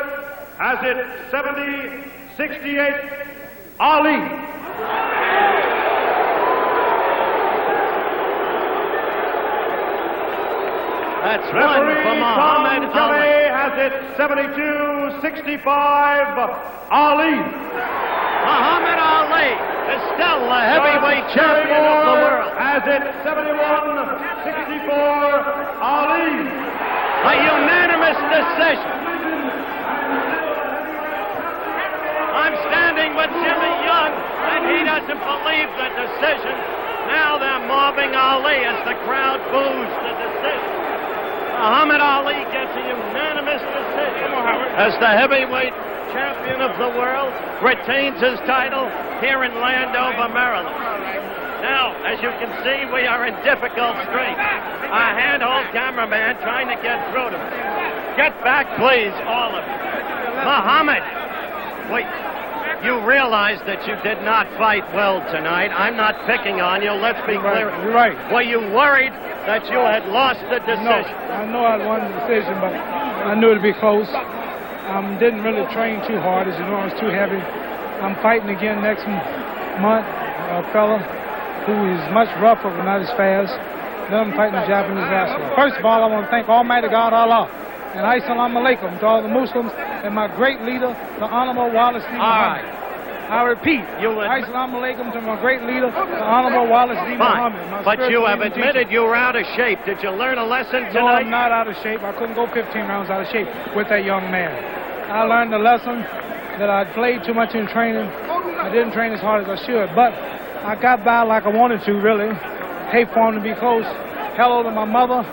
has it 70-68 Ali. That's one for Muhammad Ali. Has it 72-65, Ali. Muhammad Ali is still the heavyweight champion of the world. Has it 71-64, Ali. A unanimous decision. I'm standing with Jimmy Young, and he doesn't believe the decision. Now they're mobbing Ali as the crowd boos the decision. Muhammad Ali gets a unanimous decision as the heavyweight champion of the world, retains his title here in Landover, Maryland. Now, as you can see, we are in difficult straits. Our handhold cameraman trying to get through to him. Get back, please, all of you. Muhammad, wait. You realize that you did not fight well tonight. I'm not picking on you. Let's be clear. You're right. Were you worried that you had lost the decision? No, I know I won the decision, but I knew it'd be close. Didn't really train too hard, as you know. I was too heavy. I'm fighting again next month, a fella who is much rougher but not as fast. Then I'm fighting a Japanese wrestler. First of all, I want to thank Almighty God Allah and Assalamu Alaikum to all the Muslims and my great leader, the Honorable Wallace D. Muhammad. I repeat, Assalamu Alaikum to my great leader, the Honorable Wallace D. Muhammad. But you have admitted you were out of shape. Did you learn a lesson tonight? No, I'm not out of shape. I couldn't go 15 rounds out of shape with that young man. I learned a lesson that I played too much in training. I didn't train as hard as I should, but I got by like I wanted to, really. Hate for him to be close. Hello to my mother,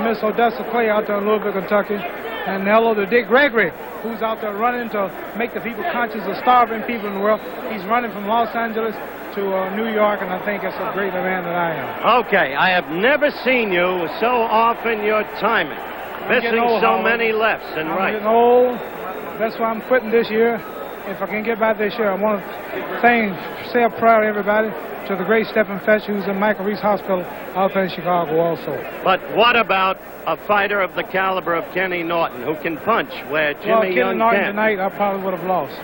Miss Odessa Clay out there in Louisville, Kentucky. And hello to Dick Gregory, who's out there running to make the people conscious of starving people in the world. He's running from Los Angeles to New York, and I think it's a greater man than I am. Okay, I have never seen you so off in your timing. Missing so many lefts and rights. I'm getting old. That's why I'm quitting this year. If I can get by this year, I want to say a prayer to everybody, to the great Stephen Fetch, who's in Michael Reese Hospital out there in Chicago also. But what about a fighter of the caliber of Kenny Norton, who can punch where Jimmy Young Norton can't? Tonight, I probably would have lost.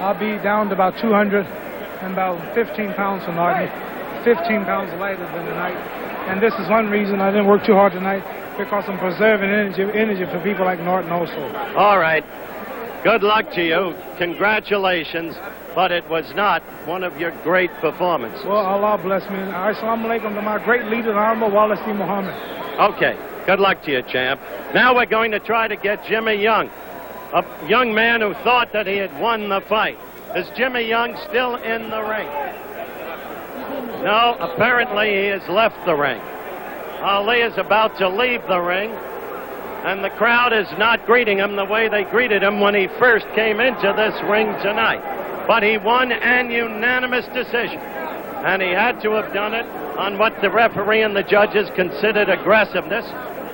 I'll be down to about 200 and about 15 pounds for Norton, 15 pounds lighter than tonight. And this is one reason I didn't work too hard tonight, because I'm preserving energy for people like Norton also. All right. Good luck to you. Congratulations. But it was not one of your great performances. Well, Allah bless me. Assalamu alaikum to my great leader, Honorable Wallace D. Muhammad. Okay. Good luck to you, champ. Now we're going to try to get Jimmy Young, a young man who thought that he had won the fight. Is Jimmy Young still in the ring? No, apparently he has left the ring. Ali is about to leave the ring, and the crowd is not greeting him the way they greeted him when he first came into this ring tonight. But he won an unanimous decision, and he had to have done it on what the referee and the judges considered aggressiveness.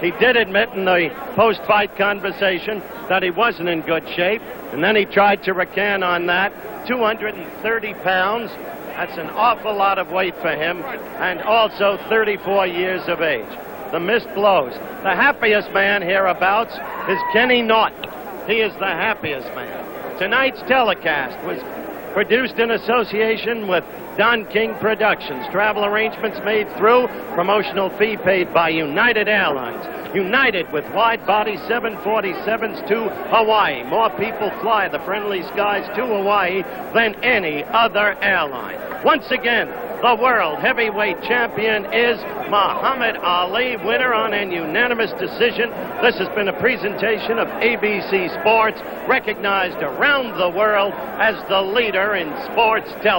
He did admit in the post-fight conversation that he wasn't in good shape, and then he tried to recant on that. 230 pounds, that's an awful lot of weight for him, and also 34 years of age. The missed blows. The happiest man hereabouts is Kenny Norton. He is the happiest man. Tonight's telecast was produced in association with Don King Productions. Travel arrangements made through promotional fee paid by United Airlines. United with wide-body 747s to Hawaii. More people fly the friendly skies to Hawaii than any other airline. Once again, the world heavyweight champion is Muhammad Ali, winner on an unanimous decision. This has been a presentation of ABC Sports, recognized around the world as the leader in sports television.